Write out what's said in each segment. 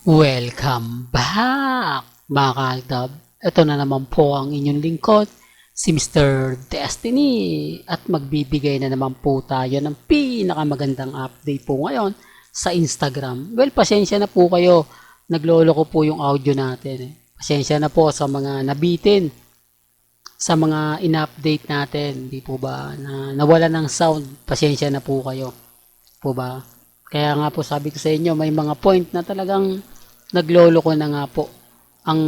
Welcome back, mga kaaldab. Ito na naman po ang inyong lingkod, si Mr. Destiny. At magbibigay na naman po tayo ng pinakamagandang update po ngayon sa Instagram. Well, pasensya na po kayo. Naglolo ko po yung audio natin. Pasensya na po sa mga nabitin, sa mga in-update natin. Di po ba na nawala ng sound? Pasensya na po kayo. Po ba? Kaya nga po sabi ko sa inyo, may mga point na talagang naglolo ko na nga po ang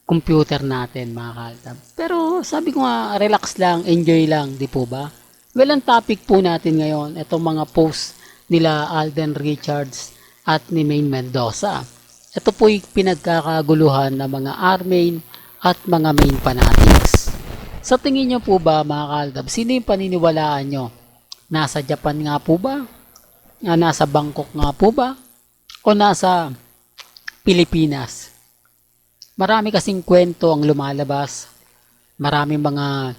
computer natin, mga kaltab. Pero sabi ko nga, relax lang, enjoy lang, di po ba? Well, ang topic po natin ngayon, itong mga post nila Alden Richards at ni Maine Mendoza. Ito po yung pinagkakaguluhan ng mga Armain at mga Maine fanatics. Sa tingin nyo po ba, mga kaltab, sino yung paniniwalaan nyo? Nasa Japan nga po ba? Nasa Bangkok nga po ba? O nasa Pilipinas? Marami kasing kwento ang lumalabas. Maraming mga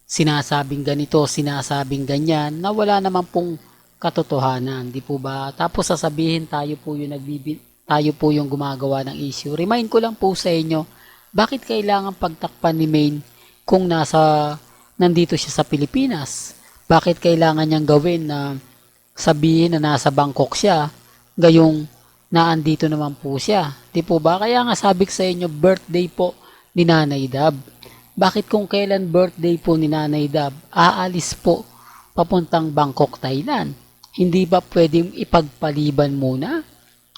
sinasabing ganito, sinasabing ganyan, na wala naman pong katotohanan, di po ba? Tapos sasabihin tayo po yung gumagawa ng issue. Remind ko lang po sa inyo, bakit kailangan pagtakpan ni Maine kung nandito siya sa Pilipinas? Bakit kailangan niyang gawin na sabihin na nasa Bangkok siya, gayong naandito naman po siya? Di po ba? Kaya nga sabi ko sa inyo, birthday po ni Nanay Dab. Bakit kung kailan birthday po ni Nanay Dab, aalis po papuntang Bangkok, Thailand? Hindi ba pwedeng ipagpaliban muna?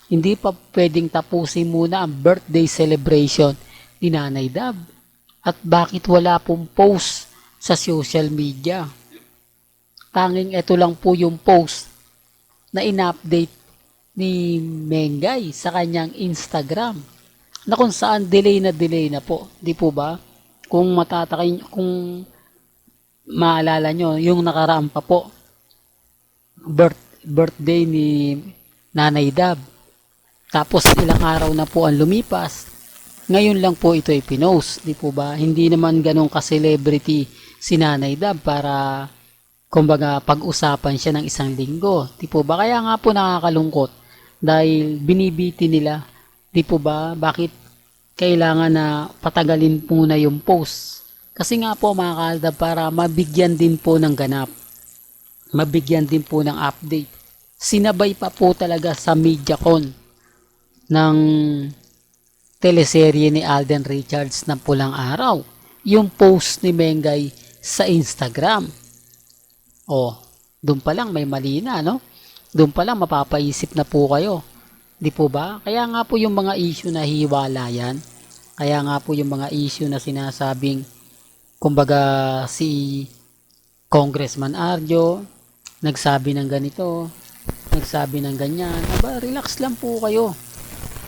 Hindi pa pwedeng tapusin muna ang birthday celebration ni Nanay Dab? At bakit wala pong post sa social media? Tanging ito lang po yung post na in-update ni Mengay sa kanyang Instagram, na kung saan delay na po, di po ba? Kung maalala nyo, yung nakaraan pa po, birthday ni Nanay Dab. Tapos ilang araw na po ang lumipas, ngayon lang po ito ipinost, di po ba? Hindi naman ganun ka-celebrity si Nanay Dab para kumbaga pag-usapan siya ng isang linggo. Di po ba? Kaya nga po nakakalungkot dahil binibiti nila. Di po ba? Bakit kailangan na patagalin muna yung post? Kasi nga po, mga kaaldab, para mabigyan din po ng ganap. Mabigyan din po ng update. Sinabay pa po talaga sa MediaCon ng teleserye ni Alden Richards ng Pulang Araw, yung post ni Mengay sa Instagram. Oh, doon pa lang may mali na, no? Doon pa lang mapapaisip na po kayo. Di po ba? Kaya nga po yung mga issue na hiwalayan. Kaya nga po yung mga issue na sinasabing, kumbaga si Congressman Arjo, nagsabi ng ganito, nagsabi ng ganyan. Aba, relax lang po kayo.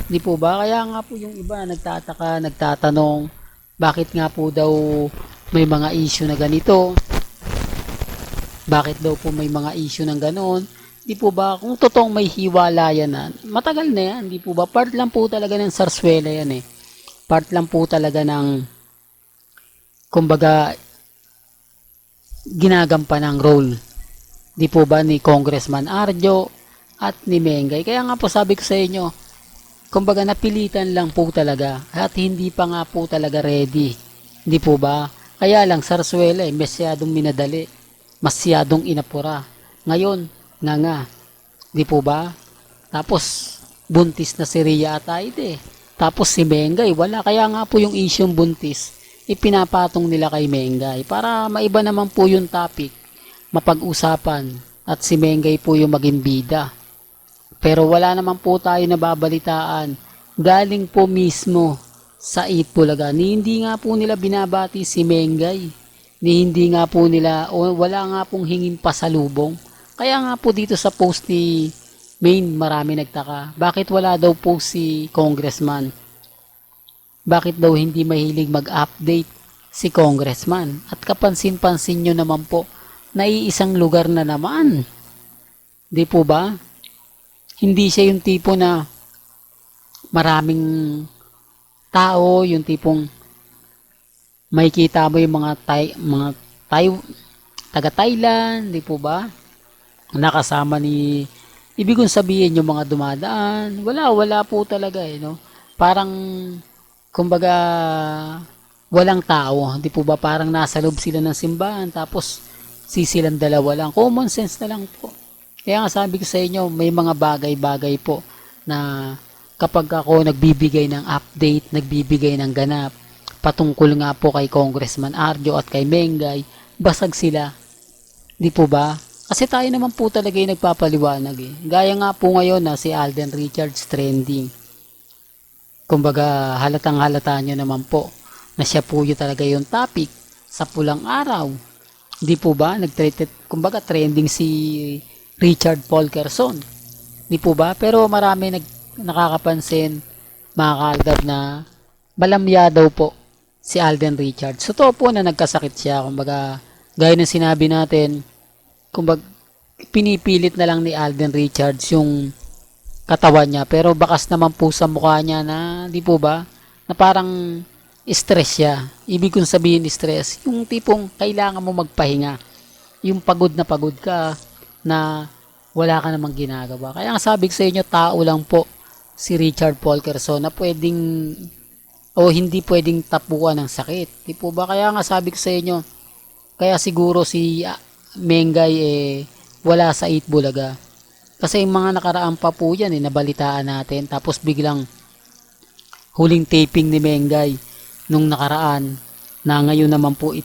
Di po ba? Kaya nga po yung iba nagtataka, nagtatanong, bakit nga po daw may mga issue na ganito? Bakit daw po may mga issue ng ganon? Di po ba, kung totoong may hiwalayan na, matagal na yan, di po ba? Part lang po talaga ng sarswela yan eh. Part lang po talaga ng, kumbaga, ginagampan ng role. Di po ba ni Congressman Arjo at ni Mengay? Kaya nga po sabi ko sa inyo, kumbaga napilitan lang po talaga at hindi pa nga po talaga ready. Di po ba? Kaya lang sarswela eh, masyadong minadali. Masyadong inapura. Ngayon, nga. Di po ba? Tapos, buntis na si Rhea Ataide. Tapos si Mengay, wala. Kaya nga po yung issue buntis, ipinapatong nila kay Mengay. Para maiba naman po yung topic, mapag-usapan. At si Mengay po yung maging bida. Pero wala naman po tayo nababalitaan. Galing po mismo sa Itbulaga. Hindi nga po nila binabati si Mengay. Hindi nga po nila, o wala nga pong hingin pasalubong. Kaya nga po dito sa post ni Maine, marami nagtaka. Bakit wala daw po si Congressman? Bakit daw hindi mahilig mag-update si Congressman? At kapansin-pansin nyo naman po, naiisang lugar na naman. Di po ba? Hindi siya yung tipo na maraming tao, yung tipong makikita mo yung taga Thailand, di po ba? Nakasama ni Ibig kong sabihin yung mga dumadaan, wala po talaga eh, no? Parang, kumbaga, walang tao. Di po ba parang nasa loob sila ng simbahan, tapos silang dalawa lang. Common sense na lang po. Kaya nga sabi ko sa inyo, may mga bagay-bagay po na kapag ako nagbibigay ng update, nagbibigay ng ganap, patungkol nga po kay Congressman Arjo at kay Mengay, basag sila. Di po ba? Kasi tayo naman po talaga yung nagpapaliwanag eh. Gaya nga po ngayon na si Alden Richards trending. Kumbaga halatang halata nyo naman po na siya po yung talaga yung topic sa pulang araw. Di po ba? Kumbaga trending si Richard Paul Quezon. Di po ba? Pero marami nakakapansin mga kaaldab na malamya daw po si Alden Richards. Totoo po na nagkasakit siya. Kumbaga gaya ng sinabi natin, kumbaga pinipilit na lang ni Alden Richards yung katawan niya, pero bakas naman po sa mukha niya na di po ba na parang stress siya. Ibig kong sabihin stress, yung tipong kailangan mo magpahinga, yung pagod na pagod ka na wala ka namang ginagawa. Kaya nga sabi ko sa inyo, tao lang po si Richard Paul Quezon na pwedeng o hindi pwedeng tapuan ng sakit, di po ba? Kaya nga sabi ko sa inyo, kaya siguro si Mengay wala sa 8 Bulaga. Kasi yung mga nakaraan pa po yan nabalitaan natin. Tapos biglang huling taping ni Mengay nung nakaraan na ngayon naman po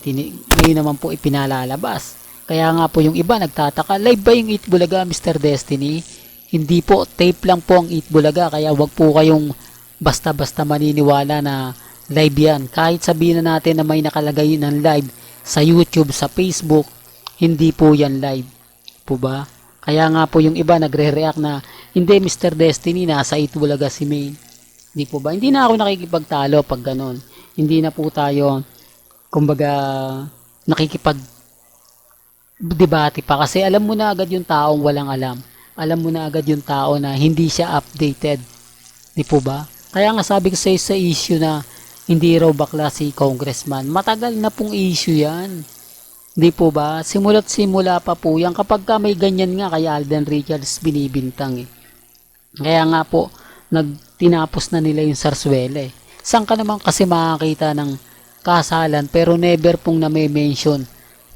ipinalalabas. Kaya nga po yung iba nagtataka, live ba yung 8 Bulaga, Mr. Destiny? Hindi po, tape lang po ang 8 Bulaga. Kaya wag po kayong basta-basta maniniwala na live yan. Kahit sabihin na natin na may nakalagay ng live sa YouTube, sa Facebook, hindi po yan live. Po ba? Kaya nga po yung iba nagre-react na hindi, Mr. Destiny, nasa 8 Bulaga si Maine. Hindi po ba? Hindi na ako nakikipagtalo pag ganon. Hindi na po tayo kumbaga nakikipag-debate pa kasi alam mo na agad yung taong walang alam. Alam mo na agad yung tao na hindi siya updated. Di po ba? Kaya nga sabi ko sa issue na hindi raw bakla si Congressman. Matagal na pong issue yan. Di po ba? Simula't simula pa po yan. Kapag ka may ganyan nga kay Alden Richards binibintang eh. Kaya nga po, tinapos na nila yung Sarsuela eh. Saan ka naman kasi makakita ng kasalan pero never pong name-mention.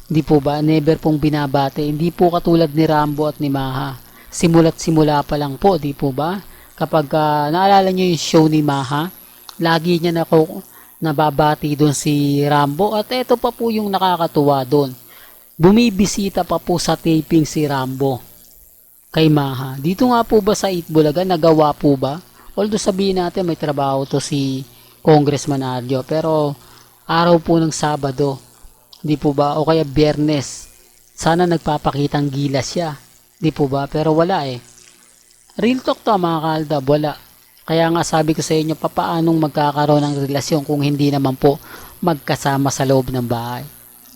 Di po ba? Never pong binabate. Hindi po katulad ni Rambo at ni Maha. Simula't simula pa lang po, di po ba? Kapag naalala nyo yung show ni Maha, lagi niya nababati doon si Rambo at ito pa po yung nakakatuwa doon. Bumibisita pa po sa taping si Rambo kay Maha. Dito nga po ba sa 8 Bulaga, nagawa po ba? Although sabihin natin may trabaho to si Congressman Arjo, pero araw po ng Sabado, di po ba? O kaya Biyernes, sana nagpapakitang gilas siya. Di po ba? Pero wala eh. Real talk to mga kaaldab, wala. Kaya nga sabi ko sa inyo, papaanong magkakaroon ng relasyon kung hindi naman po magkasama sa loob ng bahay.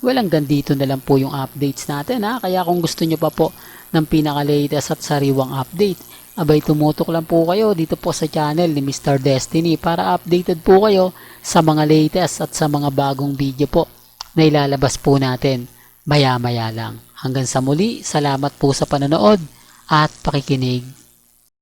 Walang gandito na lang po yung updates natin ha. Kaya kung gusto nyo pa po ng pinaka-latest at sariwang update, abay tumutok lang po kayo dito po sa channel ni Mr. Destiny para updated po kayo sa mga latest at sa mga bagong video po na ilalabas po natin maya-maya lang. Hanggang sa muli, salamat po sa panonood at pakikinig.